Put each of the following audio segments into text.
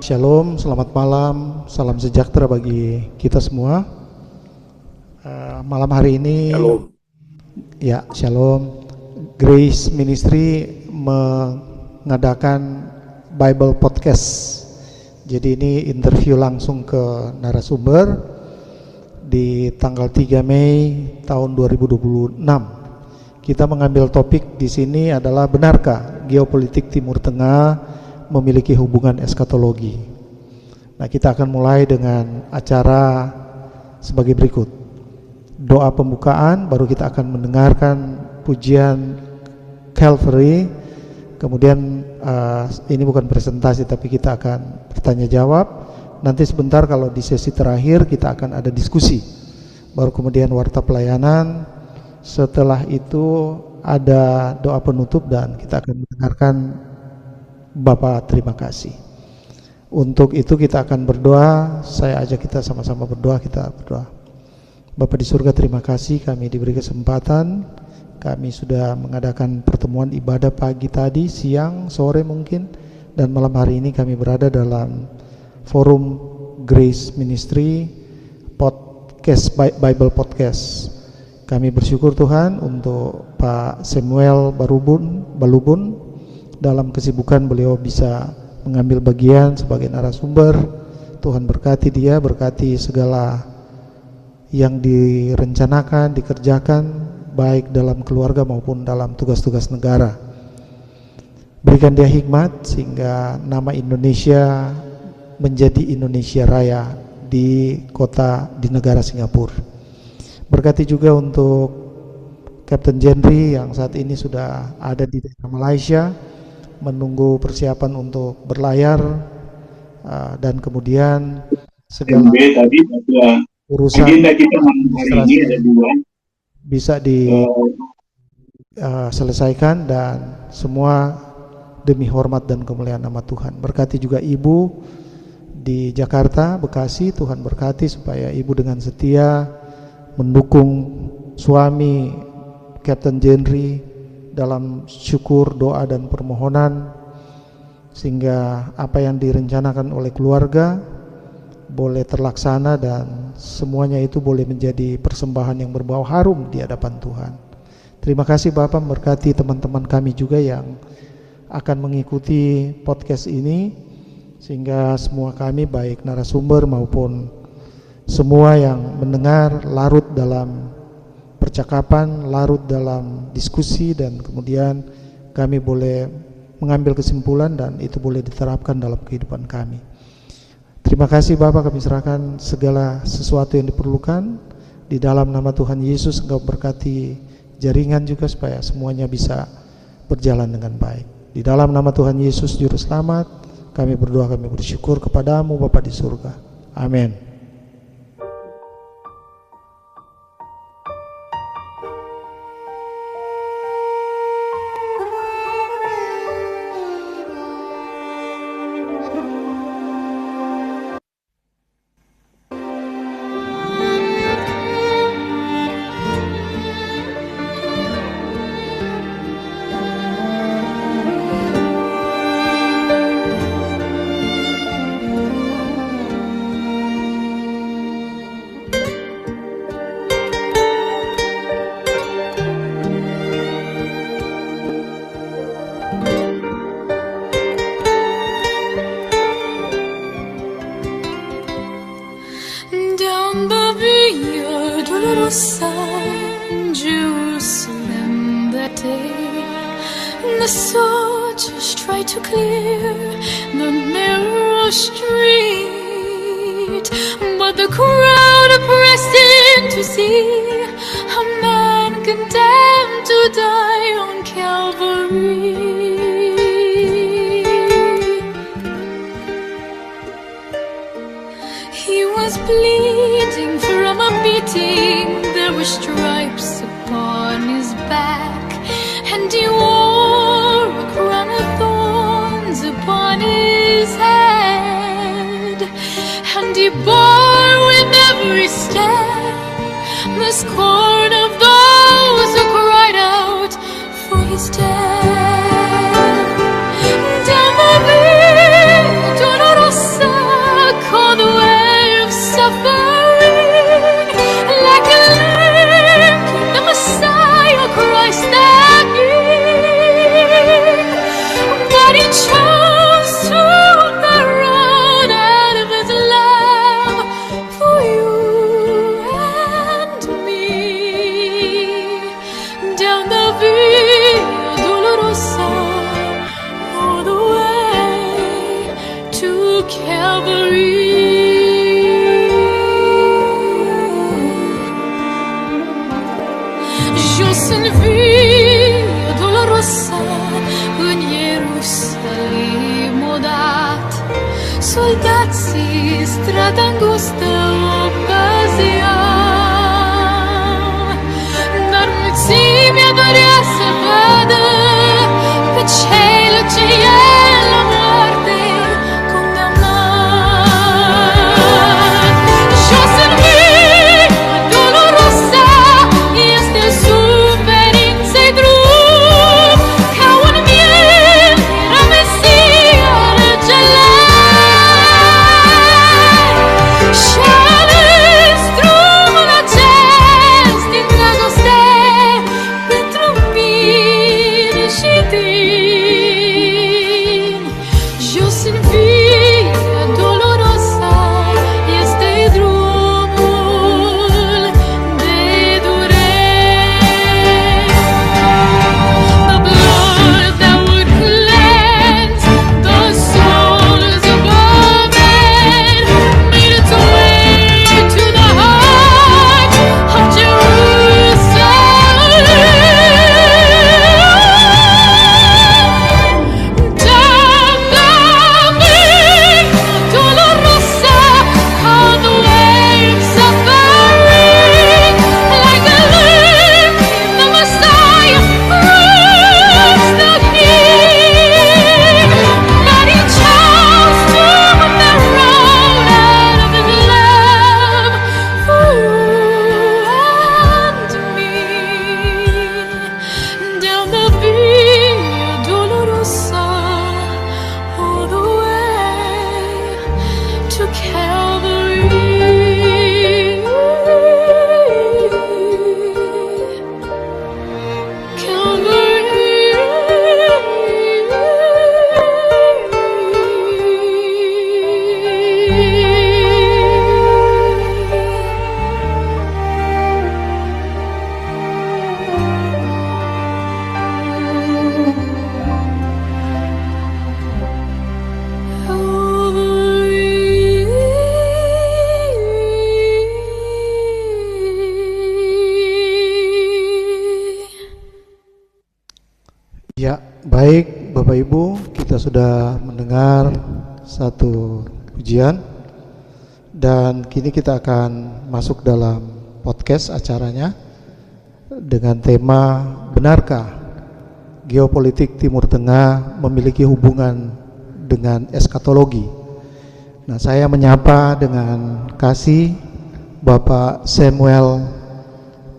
Shalom, selamat malam, salam sejahtera bagi kita semua. Malam hari ini, Shalom. ya Shalom. Grace Ministry mengadakan Bible Podcast. Jadi ini interview langsung ke narasumber di tanggal 3 Mei tahun 2026. Kita mengambil topik di sini adalah benarkah geopolitik Timur Tengah memiliki hubungan eskatologi. Nah, kita akan mulai dengan acara sebagai berikut. Doa pembukaan, baru kita akan mendengarkan pujian Calvary. Kemudian ini bukan presentasi, tapi kita akan bertanya jawab. Nanti sebentar kalau di sesi terakhir kita akan ada diskusi. Baru kemudian warta pelayanan. Setelah itu ada doa penutup dan kita akan mendengarkan Bapak. Terima kasih. Untuk itu kita akan berdoa. Saya ajak kita sama-sama berdoa. Kita berdoa. Bapak di surga, terima kasih kami diberi kesempatan. Kami sudah mengadakan pertemuan ibadah pagi tadi, siang, sore mungkin, dan malam hari ini kami berada dalam forum Grace Ministry Podcast, Bible Podcast. Kami bersyukur Tuhan untuk Pak Samuel Balubun. Dalam kesibukan beliau bisa mengambil bagian sebagai narasumber. Tuhan berkati dia, berkati segala yang direncanakan, dikerjakan, baik dalam keluarga maupun dalam tugas-tugas negara. Berikan dia hikmat sehingga nama Indonesia menjadi Indonesia Raya di negara Singapura. Berkati juga untuk Kapten Jenry yang saat ini sudah ada di daerah Malaysia, menunggu persiapan untuk berlayar, dan kemudian segala urusan administrasi bisa diselesaikan dan semua demi hormat dan kemuliaan nama Tuhan. Berkati juga Ibu di Jakarta, Bekasi. Tuhan berkati supaya Ibu dengan setia mendukung suami Kapten Jenry dalam syukur, doa dan permohonan, sehingga apa yang direncanakan oleh keluarga boleh terlaksana dan semuanya itu boleh menjadi persembahan yang berbau harum di hadapan Tuhan. Terima kasih Bapak, memberkati teman-teman kami juga yang akan mengikuti podcast ini, sehingga semua kami baik narasumber maupun semua yang mendengar larut dalam percakapan, larut dalam diskusi, dan kemudian kami boleh mengambil kesimpulan dan itu boleh diterapkan dalam kehidupan kami. Terima kasih Bapak, kami serahkan segala sesuatu yang diperlukan di dalam nama Tuhan Yesus. Engkau berkati jaringan juga supaya semuanya bisa berjalan dengan baik. Di dalam nama Tuhan Yesus Juru Selamat kami berdoa, kami bersyukur kepadamu Bapa di surga. Amin. This chord of those who cried out for his death. Down the via dolorosa modat. Soldati strada angusta ocasiam. Dar mulțimea dorea să vadă pe cel ce e la moarte condamnat. Jos în mine dolorosa este suferinței drum, ca un miel era Mesia răgelat. Și ales drumul acest din dragoste pentru mine și din. Jos în via dolorosa este drumul de durere. The blood that would cleanse the souls of all men made its way to the heart of Jerusalem. Down the via dolorosa, on the way of suffering, like a lamb, the Messiah proves the King. But he chose to put the road out of his love for you and me. Down the via dolorosa, all the way to Ya, baik Bapak Ibu, kita sudah mendengar satu pujian dan kini kita akan masuk dalam podcast acaranya dengan tema benarkah geopolitik Timur Tengah memiliki hubungan dengan eskatologi. Nah, saya menyapa dengan kasih Bapak Samuel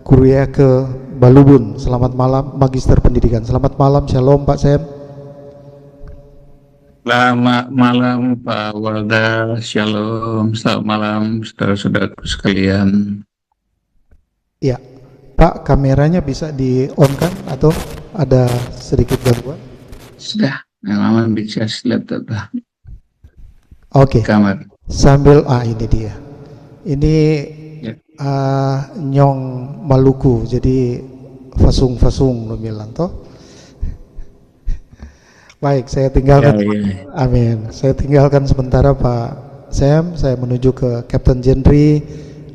Kuriake Balubun. Selamat malam, Magister Pendidikan. Selamat malam, Shalom Pak Sam. Selamat malam Pak Walda, Shalom. Selamat malam saudara-saudaraku sekalian. Ya, Pak, kameranya bisa di-on kan atau ada sedikit gangguan? Sudah, memang bisa laptop Oke. kamar. Sambil ini dia. Ini Ya. Nyong Maluku, jadi fasung-fasung lo bilang toh. Baik, saya tinggalkan. Ya. Amin. Saya tinggalkan sementara Pak Sam. Saya menuju ke Kapten Jendri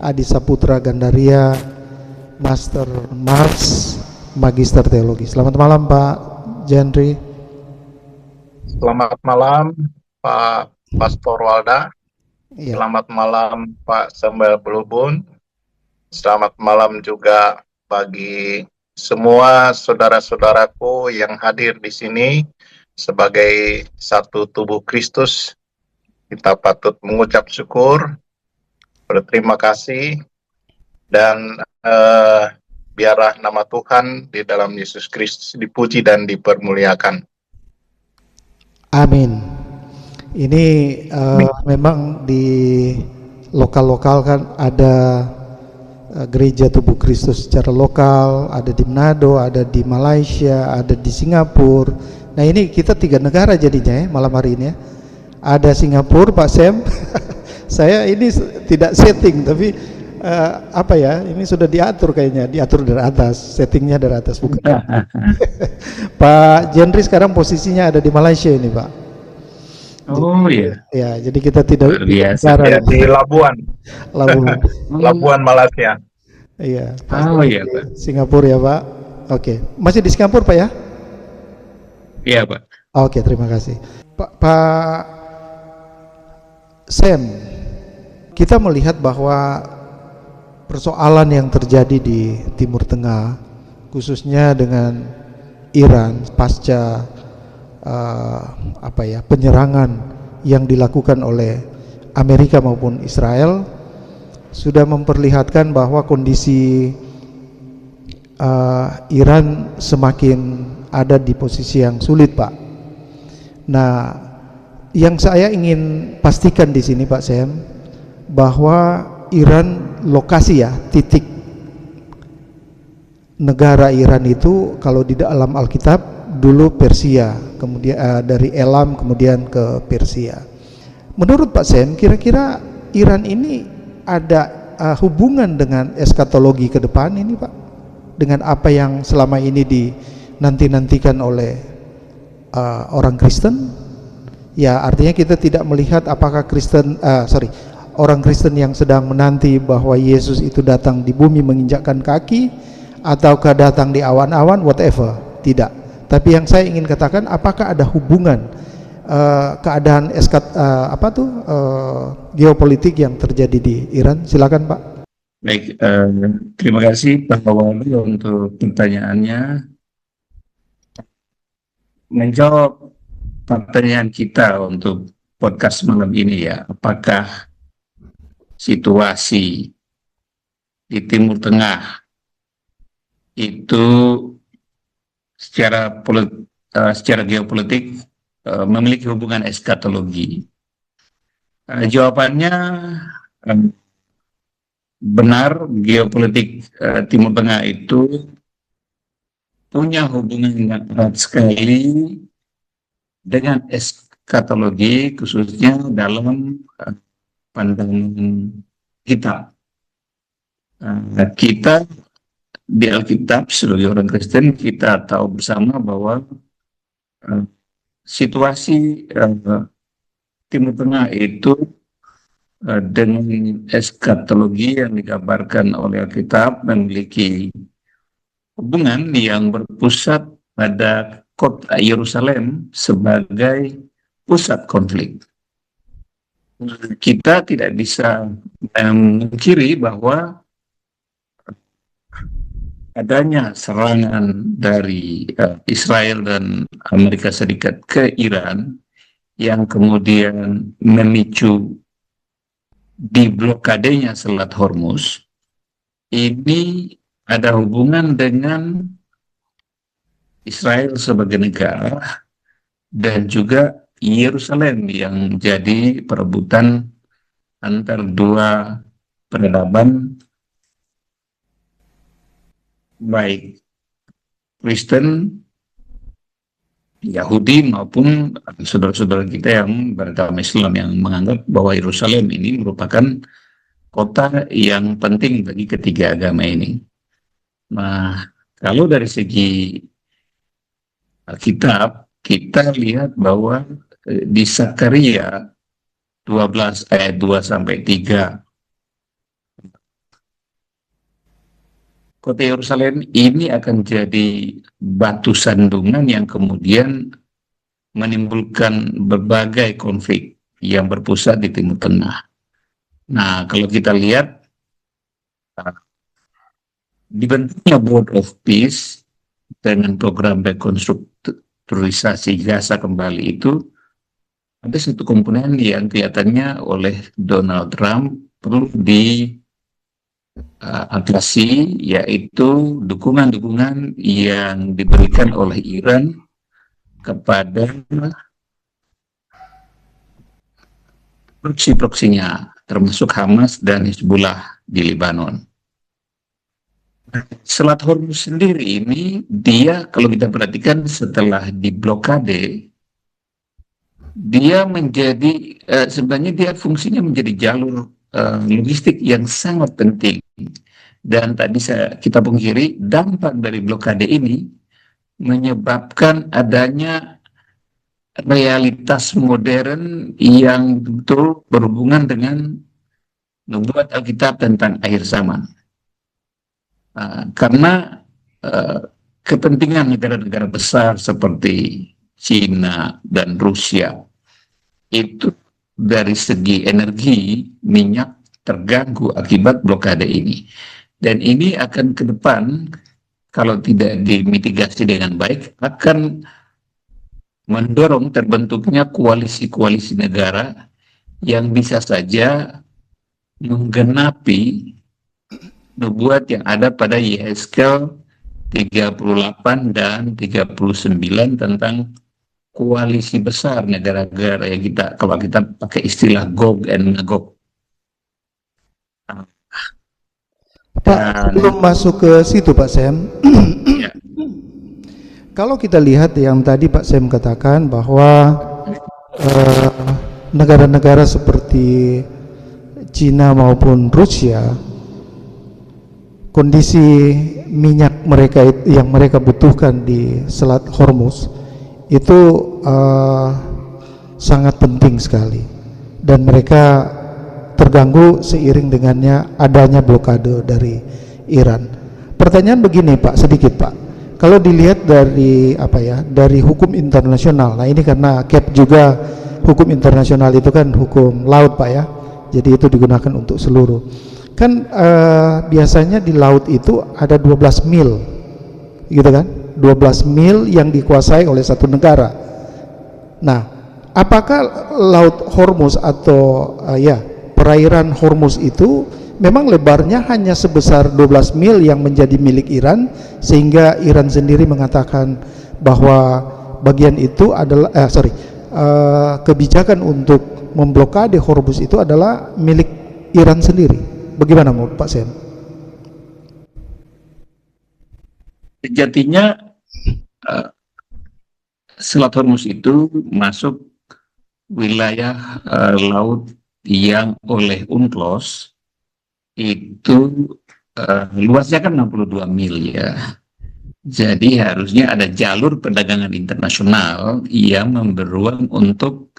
Adi Saputra Gandaria, Master Mars, Magister Teologi. Selamat malam Pak Jendri. Selamat malam Pak Pastor Walda. Ya. Selamat malam Pak Samuel Belubun. Selamat malam juga bagi semua saudara-saudaraku yang hadir di sini sebagai satu tubuh Kristus. Kita patut mengucap syukur, berterima kasih, dan biarlah nama Tuhan di dalam Yesus Kristus dipuji dan dipermuliakan. Amin. Ini memang di lokal-lokal kan ada gereja tubuh Kristus secara lokal, ada di Manado, ada di Malaysia, ada di Singapura. Nah, ini kita 3 negara jadinya ya malam hari ini ya. Ada Singapura, Pak Sam. Saya ini tidak setting, tapi apa ya? Ini sudah diatur kayaknya, diatur dari atas, settingnya dari atas bukan. Pak Jendri sekarang posisinya ada di Malaysia ini, Pak. Oh iya. Ya, jadi kita tidak biasa Ya, di Labuan, Labuan Malaysia. Iya. Oh iya Pak. Singapura ya Pak. Oke. Masih di Singapura Pak ya? Iya Pak. Oke, terima kasih. Pak Sam, kita melihat bahwa persoalan yang terjadi di Timur Tengah, khususnya dengan Iran pasca penyerangan yang dilakukan oleh Amerika maupun Israel, sudah memperlihatkan bahwa kondisi Iran semakin ada di posisi yang sulit, Pak. Nah, yang saya ingin pastikan di sini, Pak Sam, bahwa Iran lokasi ya, titik negara Iran itu kalau di dalam Alkitab dulu Persia, kemudian dari Elam kemudian ke Persia. Menurut Pak Sam, kira-kira Iran ini ada hubungan dengan eskatologi ke depan ini, Pak? Dengan apa yang selama ini dinanti-nantikan oleh orang Kristen? Ya, artinya kita tidak melihat apakah orang Kristen yang sedang menanti bahwa Yesus itu datang di bumi menginjakkan kaki, ataukah datang di awan-awan, whatever. Tidak. Tapi yang saya ingin katakan, apakah ada hubungan keadaan geopolitik yang terjadi di Iran? Silakan, Pak. Baik, terima kasih Pak Wali untuk pertanyaannya. Menjawab pertanyaan kita untuk podcast malam ini ya, apakah situasi di Timur Tengah itu secara geopolitik memiliki hubungan eskatologi? Jawabannya benar, geopolitik Timur Tengah itu punya hubungan yang erat sekali dengan eskatologi, khususnya dalam pandangan kita. Kita di Alkitab sebagai orang Kristen, kita tahu bersama bahwa situasi Timur Tengah itu dengan eskatologi yang digambarkan oleh Alkitab memiliki hubungan yang berpusat pada kota Yerusalem sebagai pusat konflik. Kita tidak bisa memungkiri bahwa adanya serangan dari Israel dan Amerika Serikat ke Iran yang kemudian memicu diblokadenya Selat Hormuz, ini ada hubungan dengan Israel sebagai negara dan juga Yerusalem yang jadi perebutan antar dua peradaban, baik Kristen, Yahudi maupun saudara-saudara kita yang beragama Islam, yang menganggap bahwa Yerusalem ini merupakan kota yang penting bagi ketiga agama ini. Nah, kalau dari segi Alkitab, kita lihat bahwa di Zakaria 12 ayat 2-3, kota Yerusalem ini akan jadi batu sandungan yang kemudian menimbulkan berbagai konflik yang berpusat di Timur Tengah. Nah, kalau kita lihat dibentuknya Board of Peace dengan program rekonstrukturisasi Gaza kembali itu, ada satu komponen yang kelihatannya oleh Donald Trump perlu diatasi, yaitu dukungan-dukungan yang diberikan oleh Iran kepada proksi-proksinya, termasuk Hamas dan Hizbullah di Lebanon. Selat Hormuz sendiri ini, dia kalau kita perhatikan setelah diblokade, dia menjadi sebenarnya dia fungsinya menjadi jalur logistik yang sangat penting. Dan tadi kita pungkiri, dampak dari blokade ini menyebabkan adanya realitas modern yang betul berhubungan dengan nubuat Alkitab tentang akhir zaman. Karena kepentingan negara-negara besar seperti China dan Rusia itu dari segi energi minyak terganggu akibat blokade ini. Dan ini akan ke depan kalau tidak dimitigasi dengan baik akan mendorong terbentuknya koalisi-koalisi negara yang bisa saja menggenapi nubuat yang ada pada Yehezkel 38 dan 39 tentang koalisi besar negara-negara yang kalau kita pakai istilah Gog and Magog. Pak, belum masuk ke situ Pak Sam. Ya. Kalau kita lihat yang tadi Pak Sam katakan bahwa negara-negara seperti Cina maupun Rusia, kondisi minyak mereka yang mereka butuhkan di Selat Hormuz itu sangat penting sekali, dan mereka terganggu seiring dengannya adanya blokade dari Iran. Pertanyaan begini Pak, sedikit Pak, kalau dilihat dari dari hukum internasional, nah ini karena CAP juga hukum internasional itu kan hukum laut Pak ya, jadi itu digunakan untuk seluruh. Kan biasanya di laut itu ada 12 mil, gitu kan? 12 mil yang dikuasai oleh satu negara. Nah, apakah Laut Hormuz atau perairan Hormuz itu memang lebarnya hanya sebesar 12 mil yang menjadi milik Iran, sehingga Iran sendiri mengatakan bahwa bagian itu adalah kebijakan untuk memblokade Hormuz itu adalah milik Iran sendiri. Bagaimana menurut Pak Sam? Sejatinya Selat Hormuz itu masuk wilayah laut yang oleh UNCLOS itu luasnya kan 62 mil ya. Jadi harusnya ada jalur perdagangan internasional yang memberi ruang untuk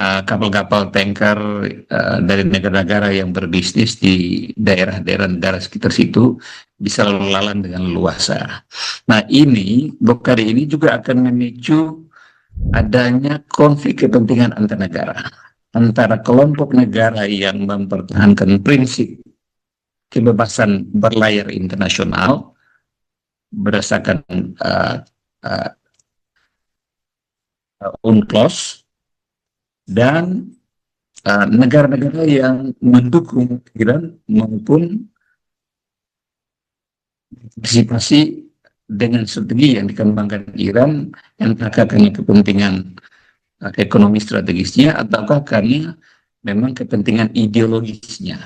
kapal-kapal tanker dari negara-negara yang berbisnis di daerah-daerah negara sekitar situ bisa lalu lalang dengan luasa. Nah, blokade ini juga akan memicu adanya konflik kepentingan antar negara, antara kelompok negara yang mempertahankan prinsip kebebasan berlayar internasional berdasarkan UNCLOS, dan negara-negara yang mendukung Iran maupun partisipasi dengan strategi yang dikembangkan Iran, entahkah karena kepentingan ekonomi strategisnya ataukah karena memang kepentingan ideologisnya.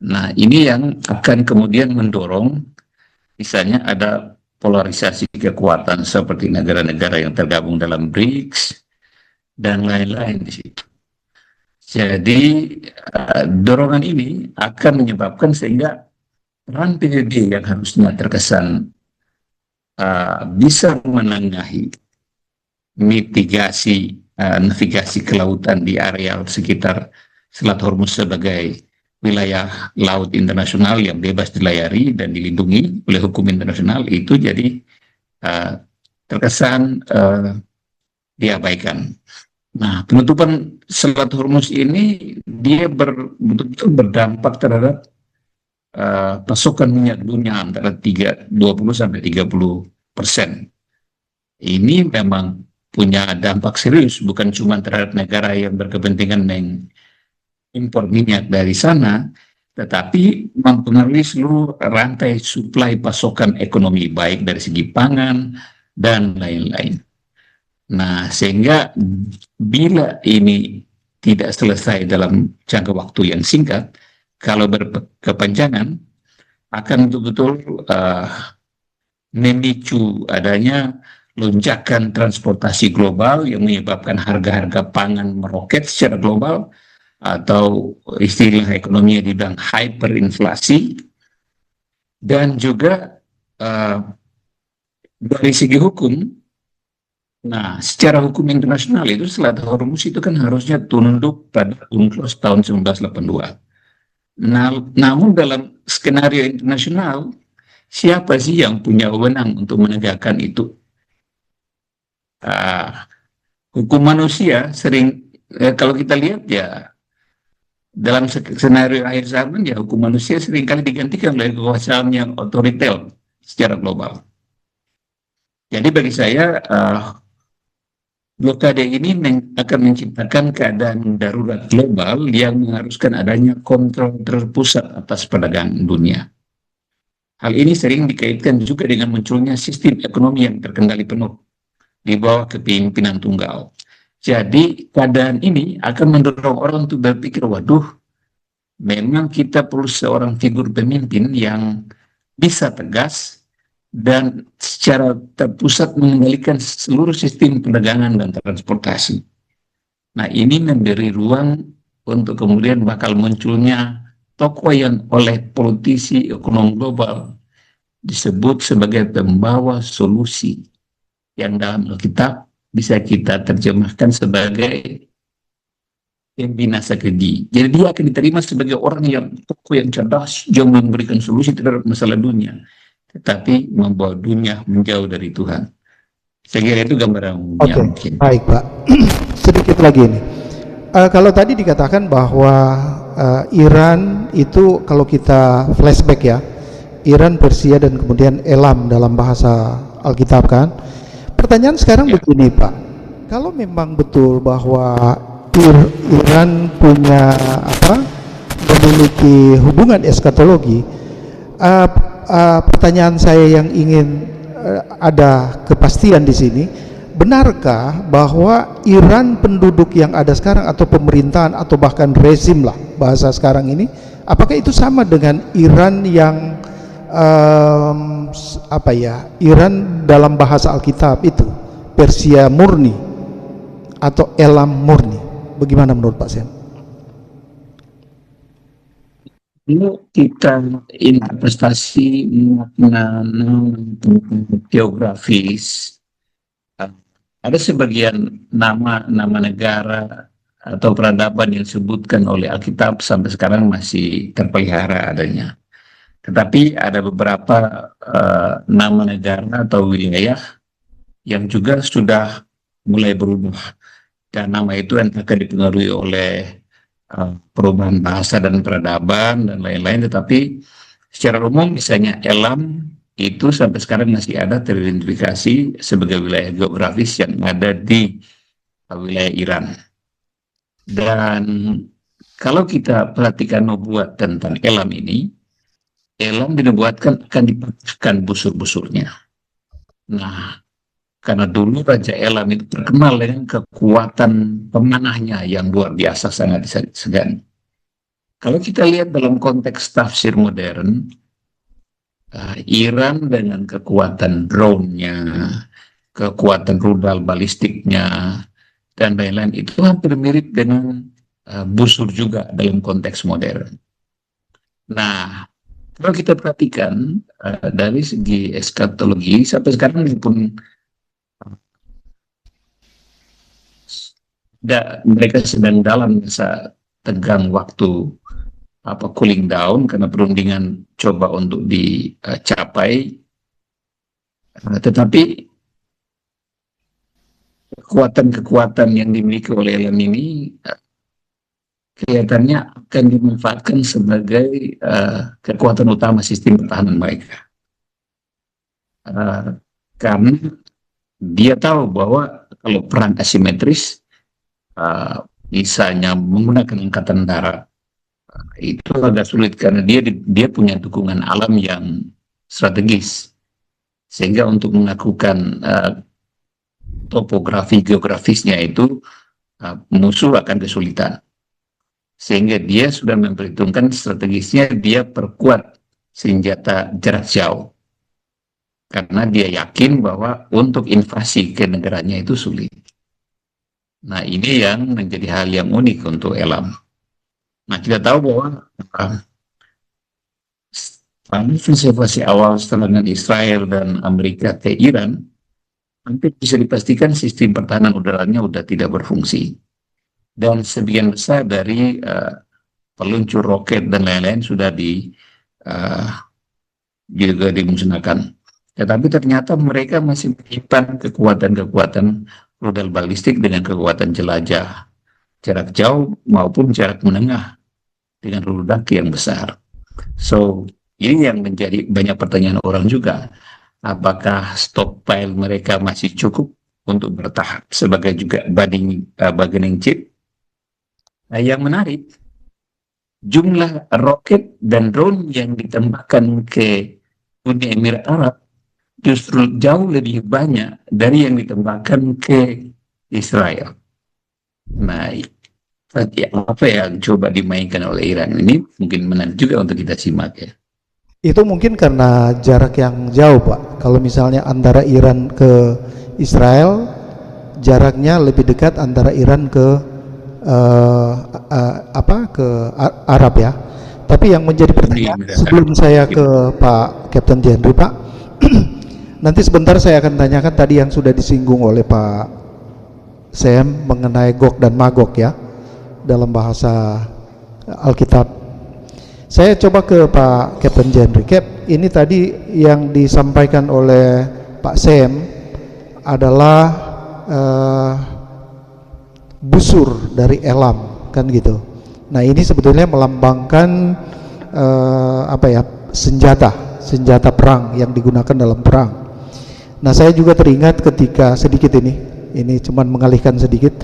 Nah, ini yang akan kemudian mendorong misalnya ada polarisasi kekuatan seperti negara-negara yang tergabung dalam BRICS dan lain-lain di situ. Jadi dorongan ini akan menyebabkan sehingga peran PBB yang harusnya terkesan bisa menengahi mitigasi navigasi kelautan di area sekitar Selat Hormuz sebagai wilayah laut internasional yang bebas dilayari dan dilindungi oleh hukum internasional, itu jadi terkesan diabaikan. Nah, penutupan Selat Hormuz ini dia betul-betul berdampak terhadap pasokan minyak dunia antara 20 sampai 30%. Ini memang punya dampak serius, bukan cuma terhadap negara yang berkepentingan mengimpor minyak dari sana, tetapi mempengaruhi seluruh rantai suplai pasokan ekonomi, baik dari segi pangan dan lain-lain. Nah, sehingga bila ini tidak selesai dalam jangka waktu yang singkat, kalau berkepanjangan akan betul-betul memicu adanya lonjakan transportasi global yang menyebabkan harga-harga pangan meroket secara global, atau istilah ekonominya dibilang hyperinflasi. Dan juga dari segi hukum, nah, secara hukum internasional itu Selat Hormuz itu kan harusnya tunduk pada UNCLOS tahun 1982. Nah, namun dalam skenario internasional, siapa sih yang punya wewenang untuk menegakkan itu? hukum manusia sering, kalau kita lihat ya, dalam skenario akhir zaman ya, hukum manusia seringkali digantikan oleh kekuasaan yang otoriter secara global. Jadi bagi saya, blokade ini akan menciptakan keadaan darurat global yang mengharuskan adanya kontrol terpusat atas perdagangan dunia. Hal ini sering dikaitkan juga dengan munculnya sistem ekonomi yang terkendali penuh di bawah kepemimpinan tunggal. Jadi keadaan ini akan mendorong orang untuk berpikir, waduh, memang kita perlu seorang figur pemimpin yang bisa tegas dan secara terpusat mengendalikan seluruh sistem perdagangan dan transportasi. Nah, ini memberi ruang untuk kemudian bakal munculnya tokoh yang oleh politisi ekonomi global disebut sebagai pembawa solusi, yang dalam Alkitab bisa kita terjemahkan sebagai pembina keji. Jadi dia akan diterima sebagai orang yang tokoh yang cerdas, yang memberikan solusi terhadap masalah dunia, tetapi membawa dunia menjauh dari Tuhan. Saya kira itu gambaran umumnya. Oke, baik Pak. Sedikit lagi ini. Kalau tadi dikatakan bahwa Iran itu, kalau kita flashback ya, Iran, Persia, dan kemudian Elam dalam bahasa Alkitab kan. Pertanyaan sekarang begini Pak, kalau memang betul bahwa Iran punya memiliki hubungan eskatologi, pertanyaan saya yang ingin ada kepastian di sini, benarkah bahwa Iran penduduk yang ada sekarang atau pemerintahan atau bahkan rezim lah bahasa sekarang ini, apakah itu sama dengan Iran yang Iran dalam bahasa Alkitab itu Persia murni atau Elam murni? Bagaimana menurut Pak Sen? Kalau kita investasi makna geografis, ada sebagian nama negara atau peradaban yang disebutkan oleh Alkitab sampai sekarang masih terpelihara adanya. Tetapi ada beberapa nama negara atau wilayah yang juga sudah mulai berubah, dan nama itu akan dipengaruhi oleh perubahan bahasa dan peradaban dan lain-lain. Tetapi secara umum misalnya Elam itu sampai sekarang masih ada teridentifikasi sebagai wilayah geografis yang ada di wilayah Iran. Dan kalau kita perhatikan nubuat tentang Elam ini, Elam dinubuatkan akan dipatahkan busur-busurnya. Nah, karena dulu Raja Elam itu terkenal dengan kekuatan pemanahnya yang luar biasa, sangat disegani. Kalau kita lihat dalam konteks tafsir modern, Iran dengan kekuatan drone-nya, kekuatan rudal balistiknya, dan lain-lain itu hampir mirip dengan busur juga dalam konteks modern. Nah, kalau kita perhatikan dari segi eskatologi sampai sekarang pun mereka sedang dalam masa tegang waktu cooling down karena perundingan coba untuk dicapai, tetapi kekuatan-kekuatan yang dimiliki oleh Elam ini kelihatannya akan dimanfaatkan sebagai kekuatan utama sistem pertahanan mereka, karena dia tahu bahwa kalau perang asimetris, misalnya menggunakan angkatan darat, itu agak sulit karena dia punya dukungan alam yang strategis, sehingga untuk melakukan topografi geografisnya itu musuh akan kesulitan. Sehingga dia sudah memperhitungkan strategisnya, dia perkuat senjata jarak jauh. Karena dia yakin bahwa untuk invasi ke negaranya itu sulit. Nah, ini yang menjadi hal yang unik untuk Elam. Nah, kita tahu bahwa pada fase awal serangan Israel dan Amerika ke Iran, hampir bisa dipastikan sistem pertahanan udaranya sudah tidak berfungsi. Dan sebagian besar dari peluncur roket dan lain-lain sudah juga dimusnahkan. Tetapi ternyata mereka masih menyimpan kekuatan-kekuatan rudal balistik dengan kekuatan jelajah jarak jauh maupun jarak menengah dengan rudal yang besar. So, ini yang menjadi banyak pertanyaan orang juga. Apakah stockpile mereka masih cukup untuk bertahan sebagai juga bargaining chip? Nah, yang menarik, jumlah roket dan drone yang ditembakkan ke Uni Emirat Arab justru jauh lebih banyak dari yang ditembakkan ke Israel. Nah, apa yang coba dimainkan oleh Iran ini mungkin menarik juga untuk kita simak ya. Itu mungkin karena jarak yang jauh, Pak. Kalau misalnya antara Iran ke Israel, jaraknya lebih dekat antara Iran ke Arab ya. Tapi yang menjadi pertanyaan sebelum saya ke Pak Kapten Jendri, Pak, nanti sebentar saya akan tanyakan tadi yang sudah disinggung oleh Pak Sam mengenai Gog dan Magog ya dalam bahasa Alkitab. Saya coba ke Pak Kapten Jendri. Cap, ini tadi yang disampaikan oleh Pak Sam adalah busur dari Elam, kan gitu. Nah, ini sebetulnya melambangkan senjata perang yang digunakan dalam perang. Nah, saya juga teringat ketika sedikit ini cuman mengalihkan sedikit,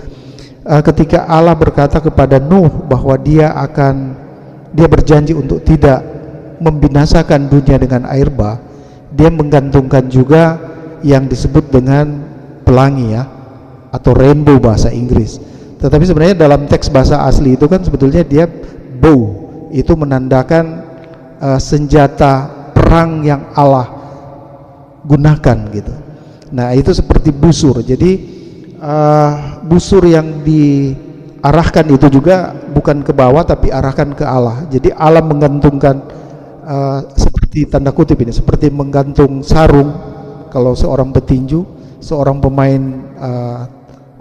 ketika Allah berkata kepada Nuh bahwa dia berjanji untuk tidak membinasakan dunia dengan air bah. Dia menggantungkan juga yang disebut dengan pelangi ya, atau rainbow bahasa Inggris. Tetapi sebenarnya dalam teks bahasa asli itu kan sebetulnya dia bow, itu menandakan senjata perang yang Allah gunakan gitu. Nah, itu seperti busur. Jadi busur yang diarahkan itu juga bukan ke bawah tapi arahkan ke Allah. Jadi Allah menggantungkan seperti tanda kutip ini, seperti menggantung sarung kalau seorang petinju, seorang pemain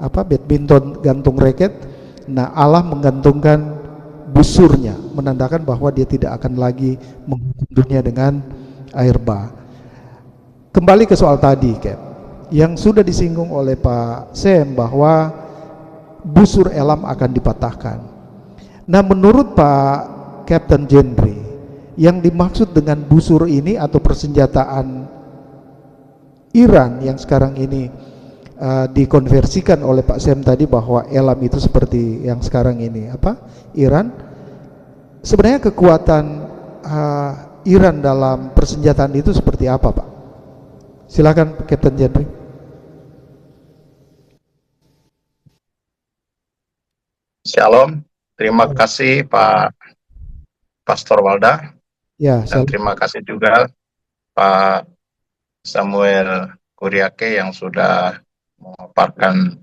badminton gantung raket. Nah, Allah menggantungkan busurnya, menandakan bahwa dia tidak akan lagi menghukum dunia dengan air bah. Kembali ke soal tadi, Cap, yang sudah disinggung oleh Pak Sam bahwa busur Elam akan dipatahkan. Nah, menurut Pak Kapten Jendri, yang dimaksud dengan busur ini atau persenjataan Iran yang sekarang ini dikonversikan oleh Pak Sam tadi bahwa Elam itu seperti yang sekarang ini Iran, sebenarnya kekuatan Iran dalam persenjataan itu seperti apa, Pak? Silakan Kapten Jendri. Shalom, terima kasih Pak Pastor Walda. Ya, dan terima kasih juga Pak Samuel Kuriake yang sudah memaparkan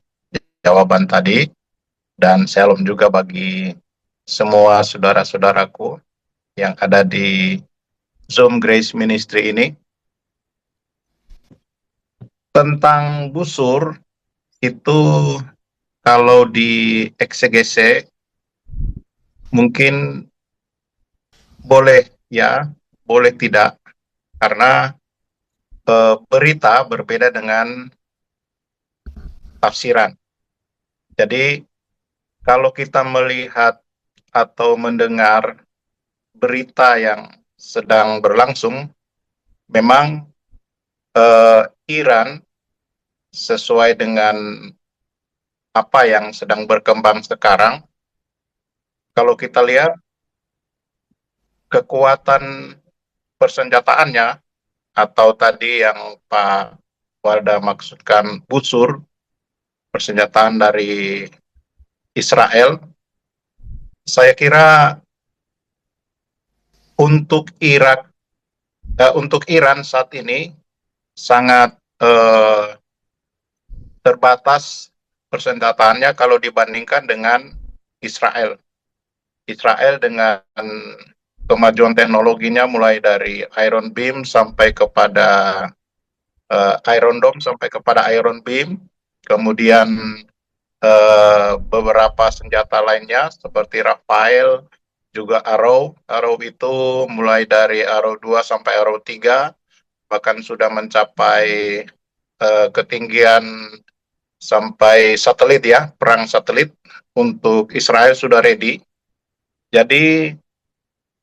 jawaban tadi, dan shalom juga bagi semua saudara-saudaraku yang ada di Zoom Grace Ministry ini. Tentang busur itu kalau di eksegese mungkin boleh ya, boleh tidak, karena berita berbeda dengan tafsiran. Jadi kalau kita melihat atau mendengar berita yang sedang berlangsung, memang Iran sesuai dengan apa yang sedang berkembang sekarang, kalau kita lihat kekuatan persenjataannya atau tadi yang Pak Walda maksudkan busur, persenjataan dari Israel, saya kira untuk Iran saat ini sangat terbatas persenjataannya kalau dibandingkan dengan Israel. Israel dengan kemajuan teknologinya mulai dari Iron Beam sampai kepada Iron Dome sampai kepada Iron Beam, kemudian beberapa senjata lainnya seperti Rafael, juga Arrow itu mulai dari Arrow 2 sampai Arrow 3, bahkan sudah mencapai ketinggian sampai satelit ya, perang satelit untuk Israel sudah ready. Jadi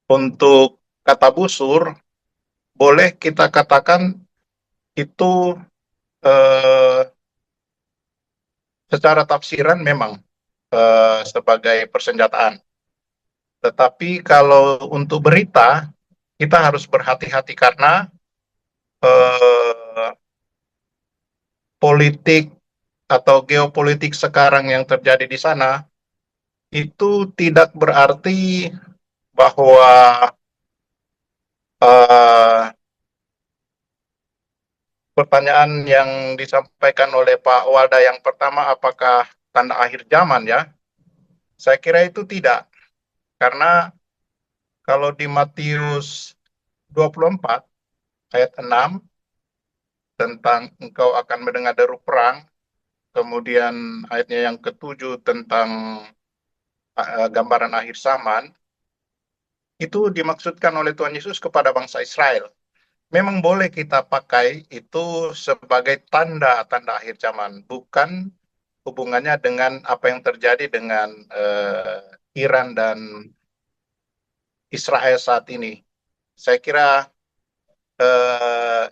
untuk kata busur boleh kita katakan itu eh, secara tafsiran memang sebagai persenjataan. Tetapi kalau untuk berita kita harus berhati-hati karena eh, politik atau geopolitik sekarang yang terjadi di sana itu tidak berarti bahwa eh, pertanyaan yang disampaikan oleh Pak Walda yang pertama, apakah tanda akhir zaman ya? Saya kira itu tidak. Karena kalau di Matius 24 ayat 6 tentang engkau akan mendengar deru perang, kemudian ayatnya yang ketujuh tentang gambaran akhir zaman, itu dimaksudkan oleh Tuhan Yesus kepada bangsa Israel. Memang boleh kita pakai itu sebagai tanda-tanda akhir zaman, bukan hubungannya dengan apa yang terjadi dengan Iran dan Israel saat ini. Saya kira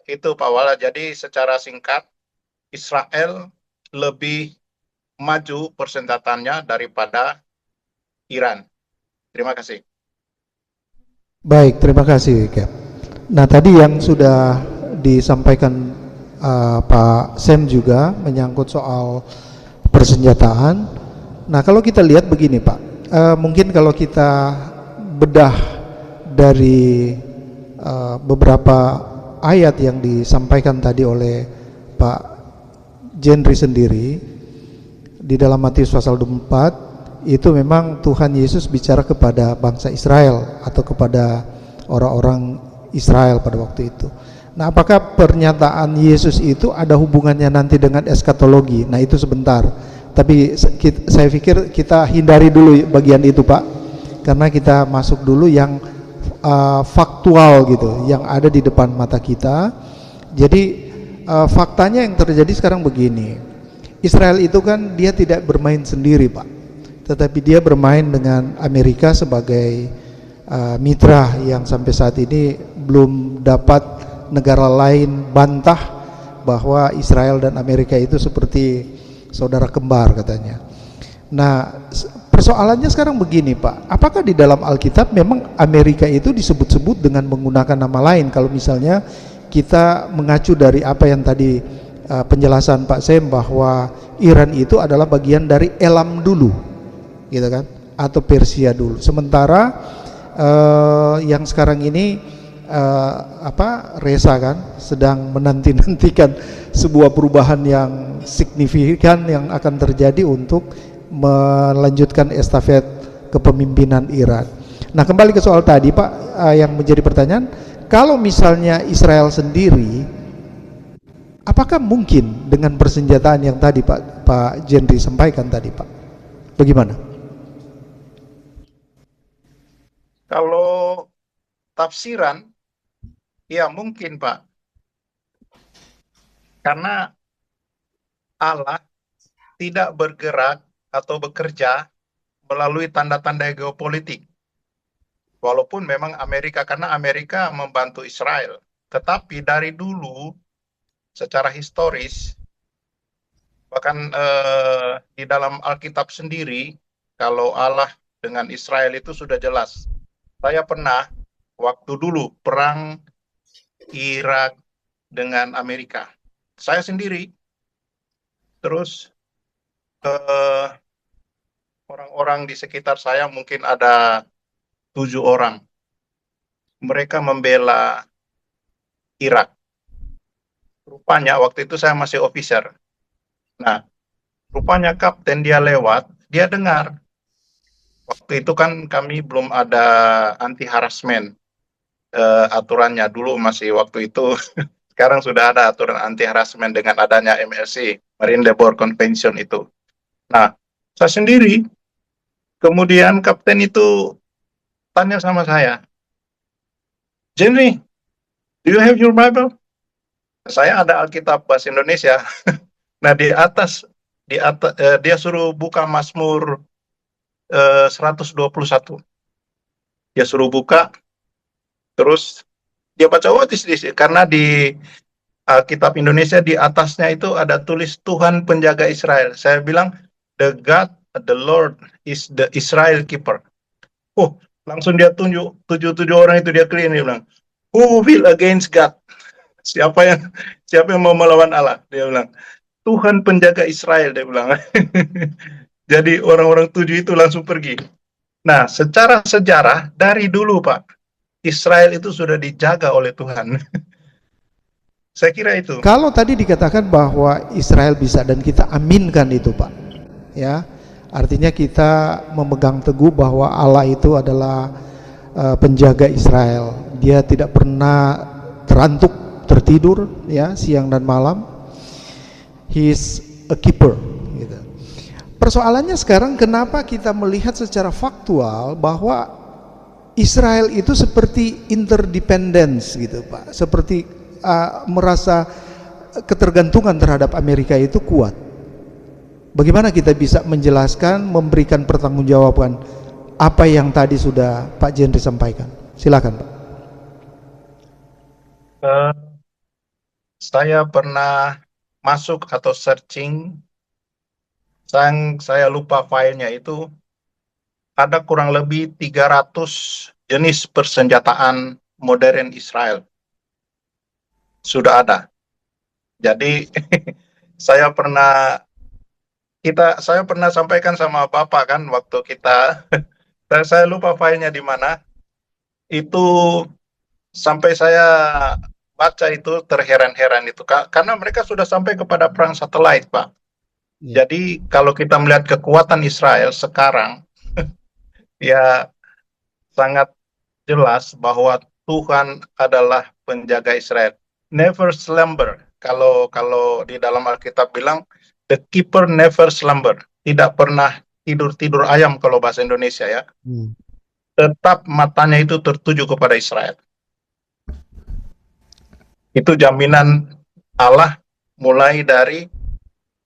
itu Pak Wala. Jadi secara singkat, Israel lebih maju persenjataannya daripada Iran. Terima kasih. Baik, terima kasih, Cap. Nah, tadi yang sudah disampaikan Pak Sam juga menyangkut soal persenjataan. Nah, kalau kita lihat begini, Pak, mungkin kalau kita bedah dari beberapa ayat yang disampaikan tadi oleh Pak Jendri sendiri di dalam Matius pasal 24, itu memang Tuhan Yesus bicara kepada bangsa Israel atau kepada orang-orang Israel pada waktu itu. Nah, apakah pernyataan Yesus itu ada hubungannya nanti dengan eskatologi? Nah, itu sebentar. Tapi saya pikir kita hindari dulu bagian itu, Pak, karena kita masuk dulu yang faktual gitu, yang ada di depan mata kita. Jadi faktanya yang terjadi sekarang begini. Israel itu kan dia tidak bermain sendiri, Pak, tetapi dia bermain dengan Amerika sebagai mitra yang sampai saat ini belum dapat negara lain bantah bahwa Israel dan Amerika itu seperti saudara kembar katanya. Nah, persoalannya sekarang begini, Pak, apakah di dalam Alkitab memang Amerika itu disebut-sebut dengan menggunakan nama lain? Kalau misalnya kita mengacu dari apa yang tadi penjelasan Pak Sem, bahwa Iran itu adalah bagian dari Elam dulu, gitu kan, atau Persia dulu. Sementara yang sekarang ini Reza kan sedang menanti-nantikan sebuah perubahan yang signifikan yang akan terjadi untuk melanjutkan estafet kepemimpinan Iran. Nah, kembali ke soal tadi, Pak, yang menjadi pertanyaan, kalau misalnya Israel sendiri, apakah mungkin dengan persenjataan yang tadi Pak Jendri sampaikan tadi, Pak? Bagaimana? Kalau tafsiran, ya mungkin, Pak. Karena Allah tidak bergerak atau bekerja melalui tanda-tanda geopolitik. Walaupun memang karena Amerika membantu Israel. Tetapi dari dulu, secara historis, bahkan di dalam Alkitab sendiri, kalau Allah dengan Israel itu sudah jelas. Saya pernah, waktu dulu, perang Irak dengan Amerika. Saya sendiri, terus orang-orang di sekitar saya mungkin ada 7 orang. Mereka membela Irak. Rupanya waktu itu saya masih officer. Nah, rupanya kapten dia lewat, dia dengar. Waktu itu kan kami belum ada anti harassment aturannya. Dulu masih waktu itu, sekarang sudah ada aturan anti harassment dengan adanya MLC, Marine Labor Convention itu. Nah, saya sendiri, kemudian kapten itu tanya sama saya, Jenny, do you have your Bible? Saya ada Alkitab bahasa Indonesia. Nah, di atas dia suruh buka Mazmur 121. Dia suruh buka, terus dia baca karena di kitab Indonesia di atasnya itu ada tulis Tuhan penjaga Israel. Saya bilang the Lord is the Israel keeper. Langsung dia tunjuk tujuh orang itu, dia clear, dia bilang, who will against God? Siapa yang mau melawan Allah? Dia bilang, Tuhan penjaga Israel, dia bilang. Jadi orang-orang 7 itu langsung pergi. Nah, secara sejarah dari dulu, Pak, Israel itu sudah dijaga oleh Tuhan. Saya kira itu. Kalau tadi dikatakan bahwa Israel bisa, dan kita aminkan itu, Pak, ya, artinya kita memegang teguh bahwa Allah itu adalah penjaga Israel. Dia tidak pernah tertidur, ya, siang dan malam. He is a keeper. Gitu. Persoalannya sekarang, kenapa kita melihat secara faktual bahwa Israel itu seperti interdependence, gitu, Pak, seperti merasa ketergantungan terhadap Amerika itu kuat. Bagaimana kita bisa menjelaskan, memberikan pertanggungjawaban apa yang tadi sudah Pak Jendri sampaikan? Silakan, Pak. Saya pernah masuk atau searching, saya lupa filenya itu, ada kurang lebih 300 jenis persenjataan modern Israel. Sudah ada. Jadi saya pernah sampaikan sama Bapak kan waktu kita saya lupa filenya di mana. Itu sampai saya baca itu terheran-heran itu, karena mereka sudah sampai kepada perang satelit, Pak. Ya. Jadi kalau kita melihat kekuatan Israel sekarang ya sangat jelas bahwa Tuhan adalah penjaga Israel. Never slumber. Kalau di dalam Alkitab bilang the keeper never slumber. Tidak pernah tidur ayam kalau bahasa Indonesia, ya. Tetap matanya itu tertuju kepada Israel. Itu jaminan Allah mulai dari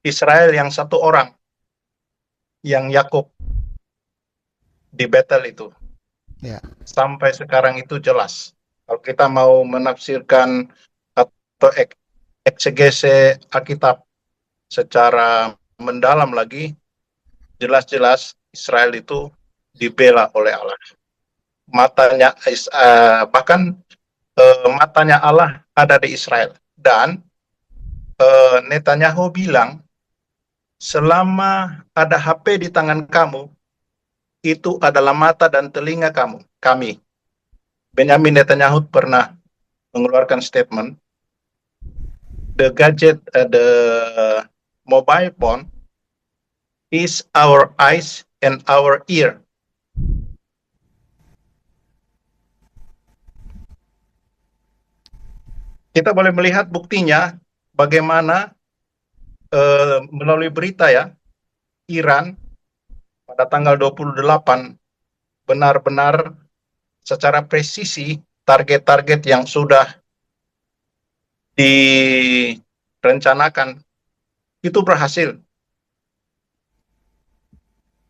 Israel yang satu orang, yang Yakub di Betel itu, ya. Sampai sekarang itu jelas. Kalau kita mau menafsirkan atau eksegese Alkitab secara mendalam lagi, jelas-jelas Israel itu dibela oleh Allah. Matanya bahkan matanya Allah ada di Israel. Dan Netanyahu bilang, selama ada HP di tangan kamu, itu adalah mata dan telinga kami. Benjamin Netanyahu pernah mengeluarkan statement, the mobile phone is our eyes and our ear. Kita boleh melihat buktinya bagaimana melalui berita, ya, Iran pada tanggal 28 benar-benar secara presisi target-target yang sudah direncanakan itu berhasil.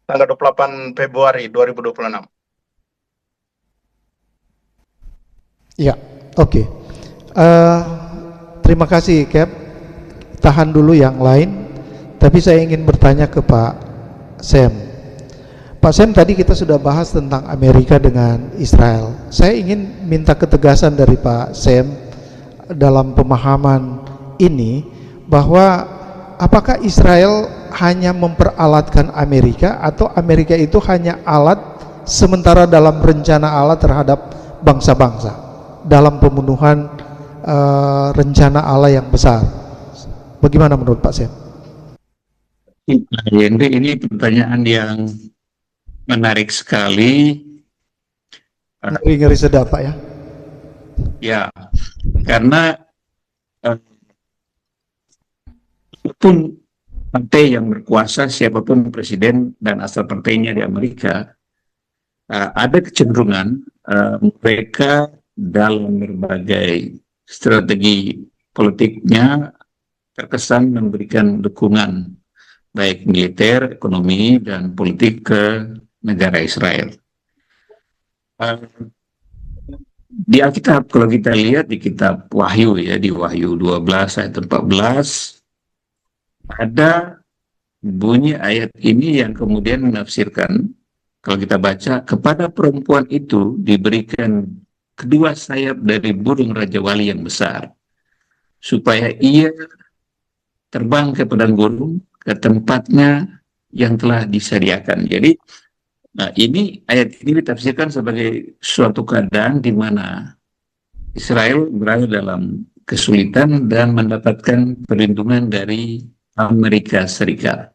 Tanggal 28 Februari 2026. Ya, oke. Terima kasih, Cap. Tahan dulu yang lain. Tapi saya ingin bertanya ke Pak Sam. Pak Sam, tadi kita sudah bahas tentang Amerika dengan Israel. Saya ingin minta ketegasan dari Pak Sam dalam pemahaman ini, bahwa apakah Israel hanya memperalatkan Amerika, atau Amerika itu hanya alat sementara dalam rencana Allah terhadap bangsa-bangsa dalam pembunuhan rencana Allah yang besar? Bagaimana menurut Pak Sam? Ini pertanyaan yang menarik sekali. Ngeri-ngeri sedap, Pak, ya? Ya, karena pun partai yang berkuasa, siapapun presiden dan asal partainya di Amerika, ada kecenderungan mereka dalam berbagai strategi politiknya terkesan memberikan dukungan baik militer, ekonomi, dan politik ke negara Israel. Di Alkitab, kalau kita lihat di kitab Wahyu ya, di Wahyu 12 ayat 14, ada bunyi ayat ini yang kemudian menafsirkan, kalau kita baca, kepada perempuan itu diberikan kedua sayap dari burung Raja Wali yang besar, supaya ia terbang ke padang gurun, ke tempatnya yang telah disediakan. Jadi, nah ini ayat ini ditafsirkan sebagai suatu keadaan di mana Israel berada dalam kesulitan dan mendapatkan perlindungan dari Amerika Serikat.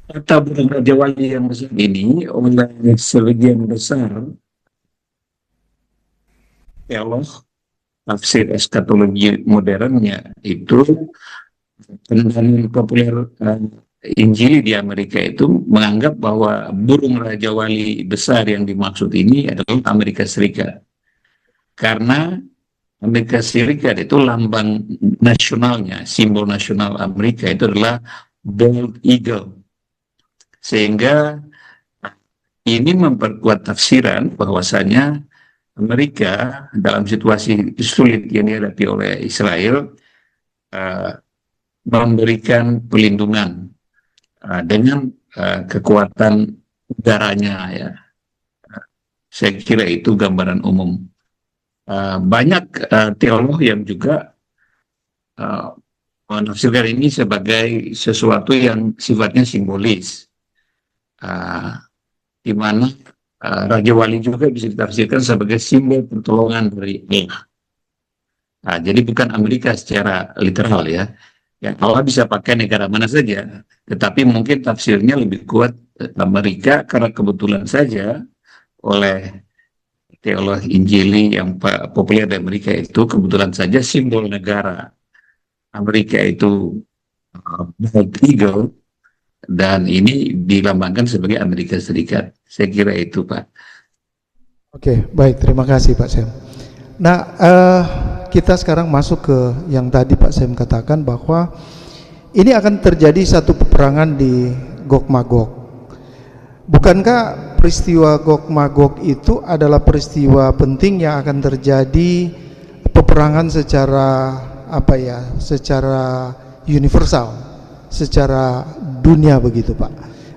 Kata burung Raja Wali yang besar ini oleh sebagian besar teolog tafsir eskatologi modernnya itu, dan populer Injili di Amerika itu menganggap bahwa burung Raja Wali besar yang dimaksud ini adalah Amerika Serikat. Karena Amerika Serikat itu lambang nasionalnya, simbol nasional Amerika itu adalah bald eagle. Sehingga ini memperkuat tafsiran bahwasanya Amerika dalam situasi sulit yang dihadapi oleh Israel memberikan perlindungan dengan kekuatan udaranya ya. Saya kira itu gambaran umum. Banyak teolog yang juga menafsirkan ini sebagai sesuatu yang sifatnya simbolis, di mana Raja Wali juga bisa ditafsirkan sebagai simbol pertolongan dari Allah. Jadi bukan Amerika secara literal ya. Yang Allah bisa pakai negara mana saja, tetapi mungkin tafsirnya lebih kuat Amerika karena kebetulan saja oleh teolog Injili yang populer di Amerika itu kebetulan saja simbol negara Amerika itu bald eagle, dan ini dilambangkan sebagai Amerika Serikat. Saya kira itu, Pak. Oke, baik, terima kasih Pak Sem. Nah, kita sekarang masuk ke yang tadi Pak Sem katakan bahwa ini akan terjadi satu peperangan di Gog Magog. Bukankah peristiwa Gog Magog itu adalah peristiwa penting yang akan terjadi peperangan secara secara universal, secara dunia begitu Pak?